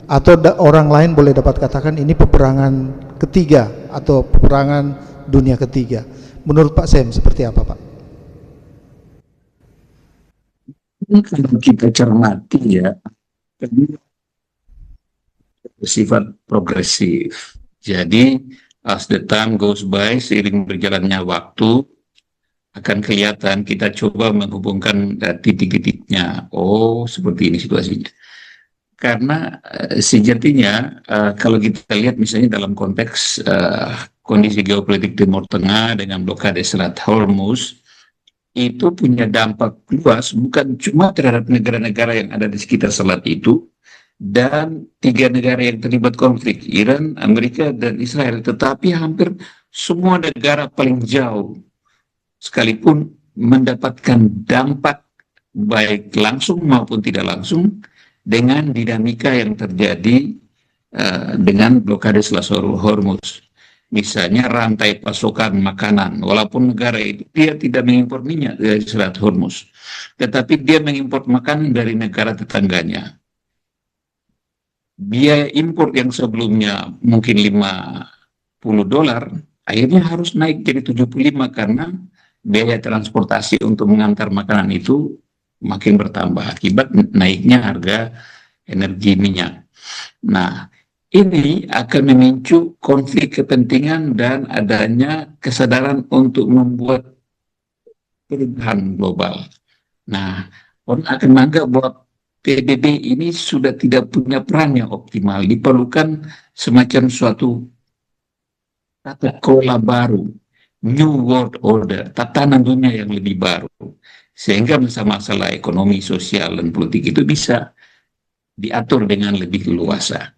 Atau orang lain boleh dapat katakan ini peperangan ketiga atau peperangan dunia ketiga? Menurut Pak Sem seperti apa Pak? Kalau kita cermati ya, bersifat progresif. Jadi as the time goes by, seiring berjalannya waktu, akan kelihatan kita coba menghubungkan titik-titiknya. Oh, seperti ini situasinya. Karena sejatinya kalau kita lihat misalnya dalam konteks kondisi geopolitik Timur Tengah dengan blokade Selat Hormuz, itu punya dampak luas bukan cuma terhadap negara-negara yang ada di sekitar selat itu dan 3 negara yang terlibat konflik, Iran, Amerika, dan Israel, tetapi hampir semua negara paling jauh sekalipun mendapatkan dampak baik langsung maupun tidak langsung dengan dinamika yang terjadi dengan blokade Selat Hormuz. Misalnya rantai pasokan makanan, walaupun negara itu dia tidak mengimpor minyak dari Selat Hormuz, tetapi dia mengimpor makanan dari negara tetangganya. Biaya impor yang sebelumnya mungkin $50, akhirnya harus naik jadi 75 karena biaya transportasi untuk mengantar makanan itu makin bertambah akibat naiknya harga energi minyak. Nah, ini akan memicu konflik kepentingan dan adanya kesadaran untuk membuat perubahan global. Nah, orang akan menganggap bahwa PBB ini sudah tidak punya peran yang optimal. Diperlukan semacam suatu tata kelola baru, New World Order, tatanan dunia yang lebih baru. Sehingga masalah-masalah ekonomi, sosial, dan politik itu bisa diatur dengan lebih leluasa.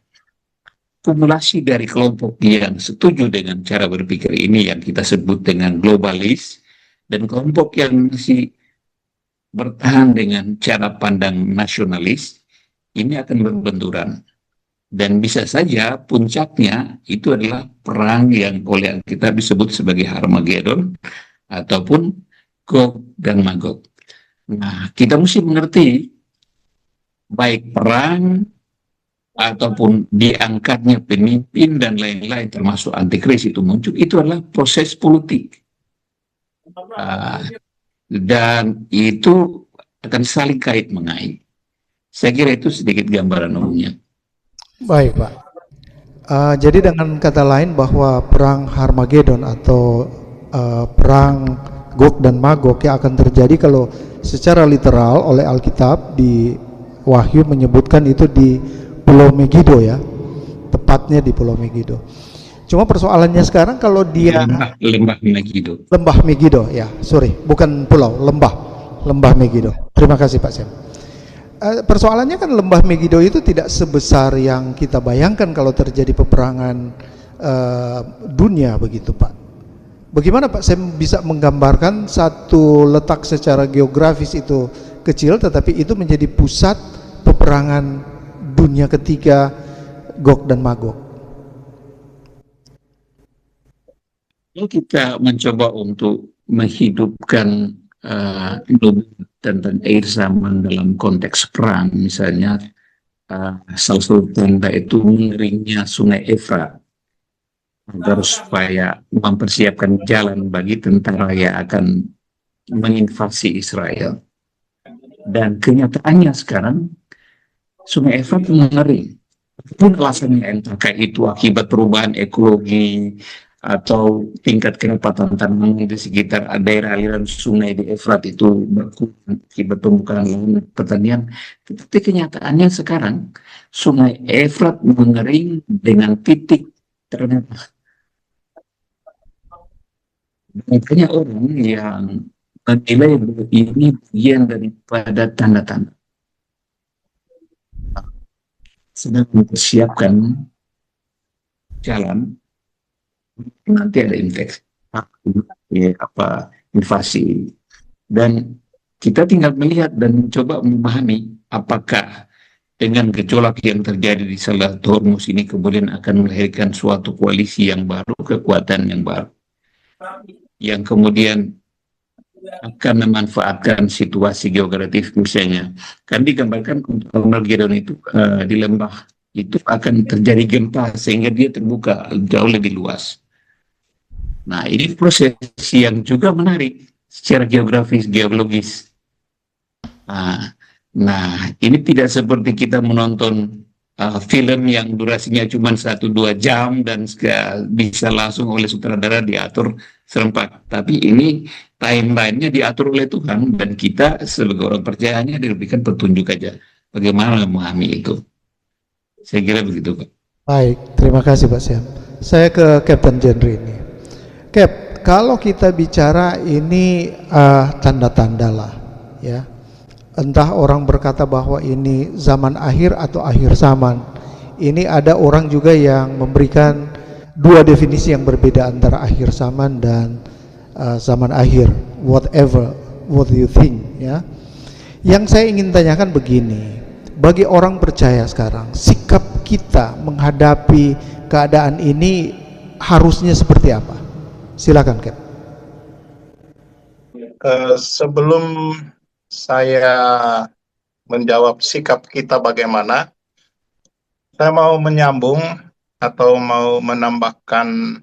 Kumulasi dari kelompok yang setuju dengan cara berpikir ini yang kita sebut dengan globalis, dan kelompok yang masih bertahan dengan cara pandang nasionalis, ini akan berbenturan. Dan bisa saja puncaknya itu adalah perang yang oleh kita disebut sebagai Harmagedon ataupun Gog dan Magog. Nah, kita mesti mengerti baik perang ataupun diangkatnya pemimpin dan lain-lain termasuk antikris itu muncul, itu adalah proses politik. Dan itu akan saling kait mengait. Saya kira itu sedikit gambaran umumnya. Baik, Pak. Jadi dengan kata lain bahwa perang Harmagedon atau perang Gog dan Magog yang akan terjadi kalau secara literal oleh Alkitab di Wahyu menyebutkan itu di Pulau Megido ya, tepatnya di Pulau Megido. Cuma persoalannya sekarang kalau dia Lembah Megido. Lembah Megido ya, sorry, bukan pulau, lembah Megido. Terima kasih Pak Sem. Persoalannya kan lembah Megido itu tidak sebesar yang kita bayangkan kalau terjadi peperangan dunia begitu Pak. Bagaimana Pak Sem bisa menggambarkan satu letak secara geografis itu kecil tetapi itu menjadi pusat peperangan dunia ketiga Gog dan Magog? Kalau kita mencoba untuk menghidupkan tentang air zaman dalam konteks perang, misalnya salah satu tanda itu mengeringnya Sungai Efrat agar supaya mempersiapkan jalan bagi tentara yang akan menginvasi Israel. Dan kenyataannya sekarang Sungai Efrat mengering. Pun alasannya entahkah itu akibat perubahan ekologi atau tingkat kerapatan tanaman di sekitar daerah aliran sungai di Efrat itu berkurang akibat pembukaan lahan pertanian. Tetapi kenyataannya sekarang Sungai Efrat mengering dengan titik terendah. Makanya orang yang menilai bahwa ini bagian daripada tanda-tanda sedang mempersiapkan jalan nanti ada infeksi invasi, dan kita tinggal melihat dan mencoba memahami apakah dengan gejolak yang terjadi di Selat Hormuz ini kemudian akan melahirkan suatu koalisi yang baru, kekuatan yang baru yang kemudian akan memanfaatkan situasi geografis. Misalnya kan digambarkan untuk Armageddon itu di lembah itu akan terjadi gempa sehingga dia terbuka jauh lebih luas. Nah, ini proses yang juga menarik secara geografis, geologis. Nah, ini tidak seperti kita menonton film yang durasinya cuma 1-2 jam dan bisa langsung oleh sutradara diatur serempak. Tapi ini timeline-nya diatur oleh Tuhan dan kita sebagai orang percayanya diberikan petunjuk aja bagaimana memahami itu. Saya kira begitu, Pak. Baik, terima kasih Pak Siam. Saya ke Captain Jenry ini. Cap, kalau kita bicara ini tanda-tanda lah, ya. Entah orang berkata bahwa ini zaman akhir atau akhir zaman. Ini ada orang juga yang memberikan dua definisi yang berbeda antara akhir zaman dan zaman akhir. Whatever, what do you think, ya? Yang saya ingin tanyakan begini, bagi orang percaya sekarang, sikap kita menghadapi keadaan ini harusnya seperti apa? Silakan, Cap. Sebelum saya menjawab sikap kita bagaimana, saya mau menyambung atau mau menambahkan,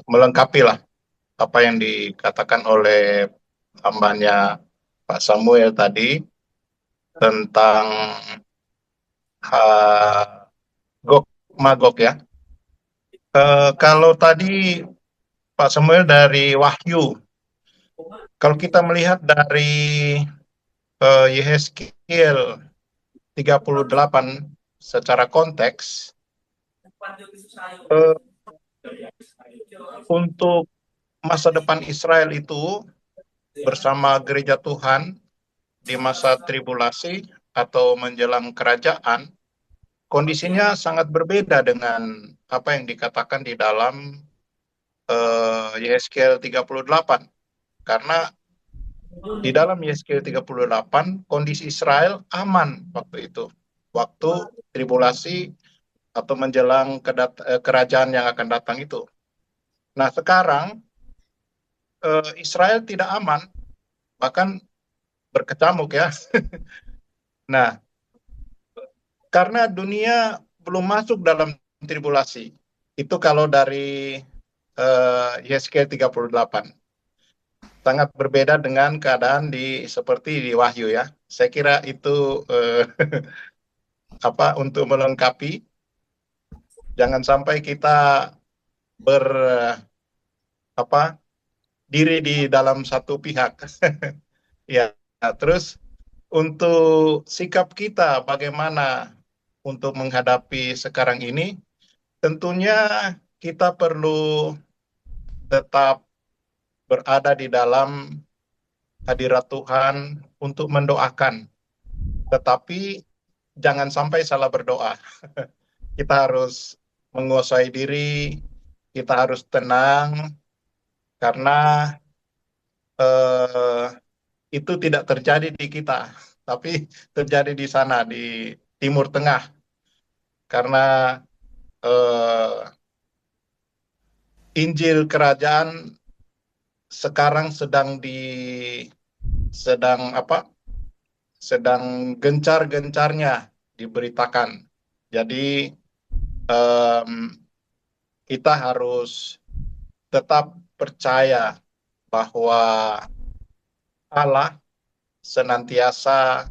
melengkapi lah apa yang dikatakan oleh hambanya Pak Samuel tadi tentang Gog Magog ya. Kalau tadi Pak Samuel dari Wahyu, kalau kita melihat dari Yehezkiel 38 secara konteks, untuk masa depan Israel itu bersama gereja Tuhan di masa tribulasi atau menjelang kerajaan, kondisinya sangat berbeda dengan apa yang dikatakan di dalam Yehezkiel 38. Karena Di dalam Yesaya 38, kondisi Israel aman waktu itu. Waktu tribulasi atau menjelang kerajaan yang akan datang itu. Nah, sekarang Israel tidak aman, bahkan berkecamuk ya. Nah, karena dunia belum masuk dalam tribulasi. Itu kalau dari Yesaya 38. Sangat berbeda dengan keadaan seperti di Wahyu ya. Saya kira itu untuk melengkapi. Jangan sampai kita diri di dalam satu pihak. Ya, terus untuk sikap kita bagaimana untuk menghadapi sekarang ini, tentunya kita perlu tetap berada di dalam hadirat Tuhan untuk mendoakan. Tetapi jangan sampai salah berdoa. Kita harus menguasai diri, kita harus tenang, karena itu tidak terjadi di kita, tapi terjadi di sana, di Timur Tengah. Karena Injil kerajaan sekarang sedang gencar-gencarnya diberitakan. Jadi kita harus tetap percaya bahwa Allah senantiasa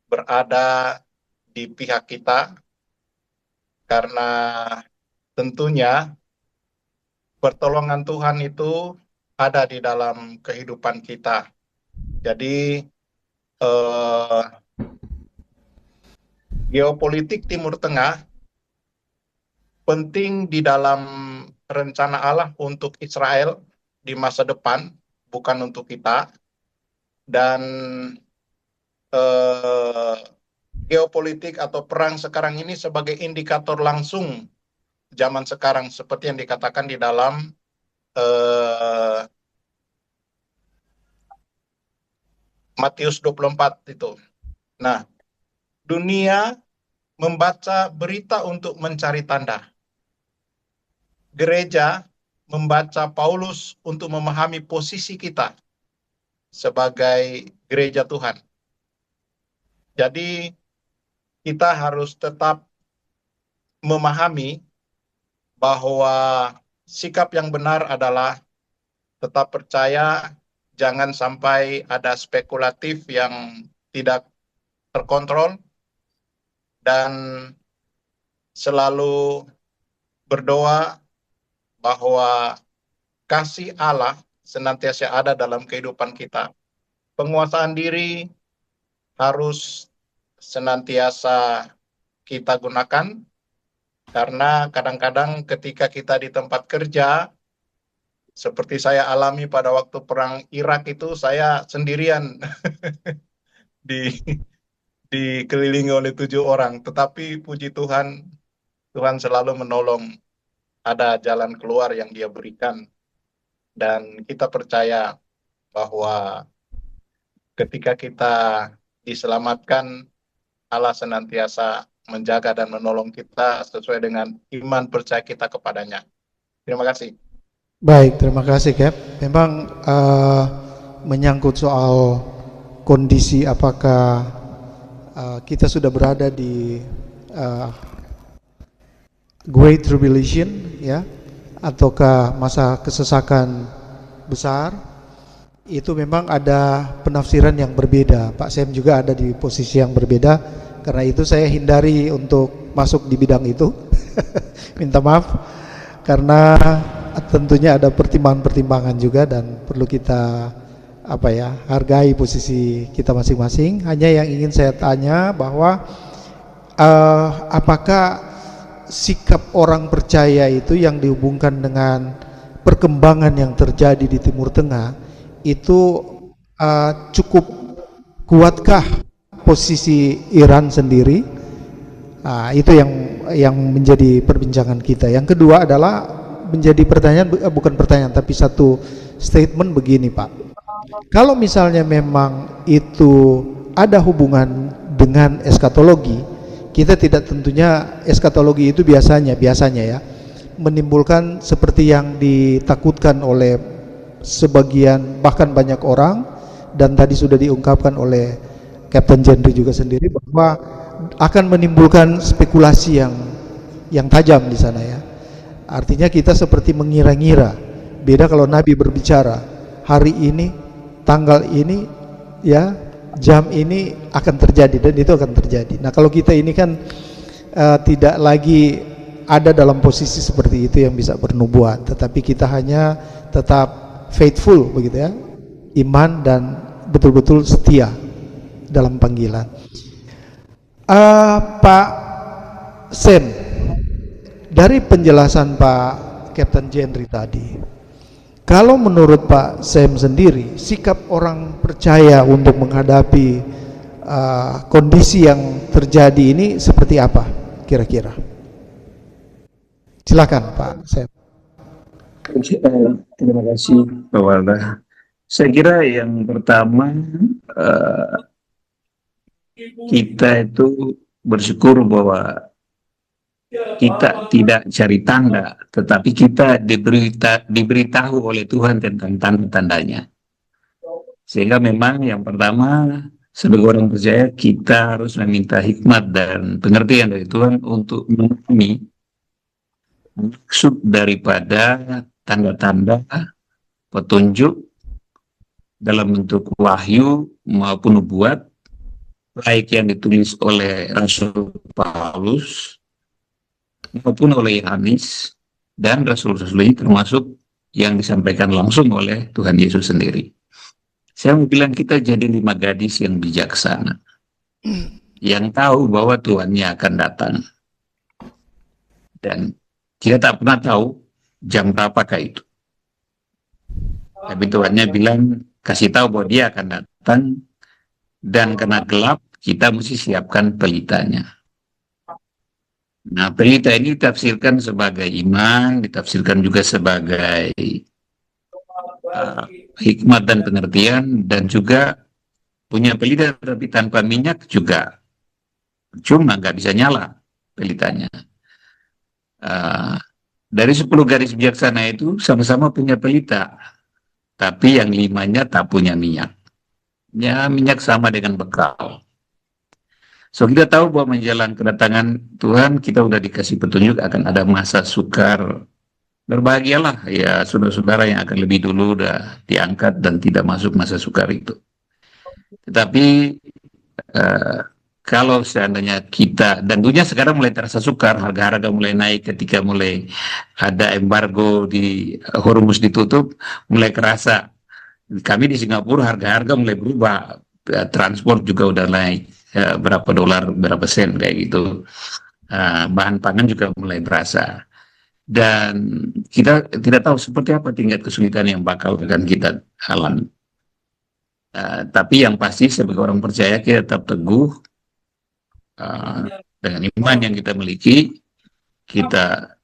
berada di pihak kita, karena tentunya pertolongan Tuhan itu ada di dalam kehidupan kita. Jadi geopolitik Timur Tengah penting di dalam rencana Allah untuk Israel di masa depan, bukan untuk kita. Dan geopolitik atau perang sekarang ini sebagai indikator langsung zaman sekarang, seperti yang dikatakan di dalam Matius 24 itu. Nah, dunia membaca berita untuk mencari tanda. Gereja membaca Paulus untuk memahami posisi kita sebagai gereja Tuhan. Jadi kita harus tetap memahami bahwa sikap yang benar adalah tetap percaya, jangan sampai ada spekulatif yang tidak terkontrol, dan selalu berdoa bahwa kasih Allah senantiasa ada dalam kehidupan kita. Penguasaan diri harus senantiasa kita gunakan, karena kadang-kadang ketika kita di tempat kerja, seperti saya alami pada waktu perang Irak itu, saya sendirian dikelilingi oleh 7 orang. Tetapi puji Tuhan, Tuhan selalu menolong. Ada jalan keluar yang Dia berikan. Dan kita percaya bahwa ketika kita diselamatkan, Allah senantiasa menjaga dan menolong kita sesuai dengan iman percaya kita kepadanya. Terima kasih. Baik, terima kasih Cap. Memang menyangkut soal kondisi apakah kita sudah berada di Great Tribulation ya, ataukah masa kesesakan besar, itu memang ada penafsiran yang berbeda. Pak Sam juga ada di posisi yang berbeda, karena itu saya hindari untuk masuk di bidang itu. Minta maaf, karena tentunya ada pertimbangan-pertimbangan juga, dan perlu kita hargai posisi kita masing-masing. Hanya yang ingin saya tanya bahwa apakah sikap orang percaya itu yang dihubungkan dengan perkembangan yang terjadi di Timur Tengah itu cukup kuatkah posisi Iran sendiri? Itu yang menjadi perbincangan kita. Yang kedua adalah menjadi pertanyaan, bukan pertanyaan tapi satu statement begini Pak. Kalau misalnya memang itu ada hubungan dengan eskatologi, kita tidak, tentunya eskatologi itu biasanya ya menimbulkan seperti yang ditakutkan oleh sebagian, bahkan banyak orang, dan tadi sudah diungkapkan oleh Kapten Jendri juga sendiri, bahwa akan menimbulkan spekulasi yang tajam di sana ya. Artinya kita seperti mengira-ngira. Beda kalau Nabi berbicara, hari ini, tanggal ini, ya, jam ini akan terjadi, dan itu akan terjadi. Nah, kalau kita ini kan tidak lagi ada dalam posisi seperti itu yang bisa bernubuat, tetapi kita hanya tetap faithful begitu ya, iman dan betul-betul setia dalam panggilan. Pak Sam, dari penjelasan Pak Kapten Jendri tadi, kalau menurut Pak Sam sendiri, sikap orang percaya untuk menghadapi kondisi yang terjadi ini seperti apa kira-kira? Silakan Pak Sam. Terima kasih Pak Walda. Saya kira yang pertama, kita itu bersyukur bahwa kita tidak cari tanda, tetapi kita diberitahu oleh Tuhan tentang tanda-tandanya. Sehingga memang yang pertama, sebagai orang percaya, kita harus meminta hikmat dan pengertian dari Tuhan untuk memahami maksud daripada tanda-tanda petunjuk dalam bentuk wahyu maupun nubuat, baik yang ditulis oleh Rasul Paulus maupun oleh Yohanes dan Rasul-Rasul ini, termasuk yang disampaikan langsung oleh Tuhan Yesus sendiri. Saya mau bilang kita jadi 5 gadis yang bijaksana, yang tahu bahwa Tuhannya akan datang, dan kita tak pernah tahu jam berapakah itu. Tapi Tuhannya bilang, kasih tahu bahwa dia akan datang, dan karena gelap, kita mesti siapkan pelitanya. Nah, pelita ini ditafsirkan sebagai iman, ditafsirkan juga sebagai hikmat dan pengertian, dan juga punya pelita tapi tanpa minyak juga cuma nggak bisa nyala pelitanya. Dari 10 garis bijaksana itu sama-sama punya pelita, tapi yang 5-nya tak punya minyak. Ya, minyak sama dengan bekal. So, kita tahu bahwa menjelang kedatangan Tuhan, kita sudah dikasih petunjuk akan ada masa sukar. Berbahagialah ya saudara-saudara yang akan lebih dulu sudah diangkat dan tidak masuk masa sukar itu. Tetapi kalau seandainya kita, dan dunia sekarang mulai terasa sukar, harga-harga mulai naik ketika mulai ada embargo di Hormuz ditutup, mulai kerasa. Kami di Singapura harga-harga mulai berubah, transport juga udah naik, berapa dolar, berapa sen kayak gitu. Bahan pangan juga mulai berasa. Dan kita tidak tahu seperti apa tingkat kesulitan yang bakal akan kita alami. Tapi yang pasti sebagai orang percaya kita tetap teguh dengan iman yang kita miliki, kita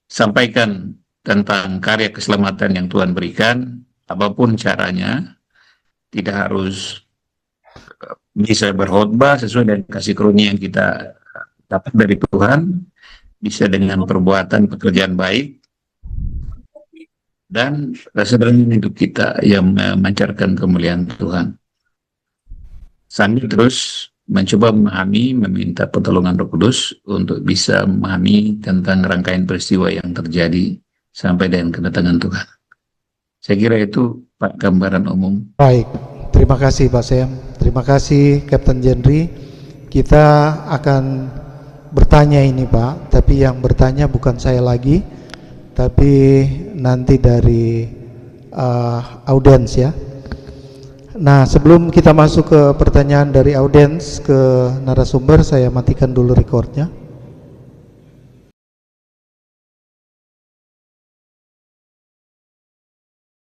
sampaikan tentang karya keselamatan yang Tuhan berikan, apapun caranya. Tidak harus bisa berkhotbah sesuai dengan kasih karunia yang kita dapat dari Tuhan, bisa dengan perbuatan pekerjaan baik dan kesadaran hidup kita yang memancarkan kemuliaan Tuhan, sambil terus mencoba memahami, meminta pertolongan Roh Kudus untuk bisa memahami tentang rangkaian peristiwa yang terjadi sampai dengan kedatangan Tuhan. Saya kira itu Pak gambaran umum. Baik, terima kasih Pak Sam, terima kasih Kapten Jendri. Kita akan bertanya ini Pak, tapi yang bertanya bukan saya lagi, tapi nanti dari audiens ya. Nah, sebelum kita masuk ke pertanyaan dari audiens ke narasumber, saya matikan dulu recordnya.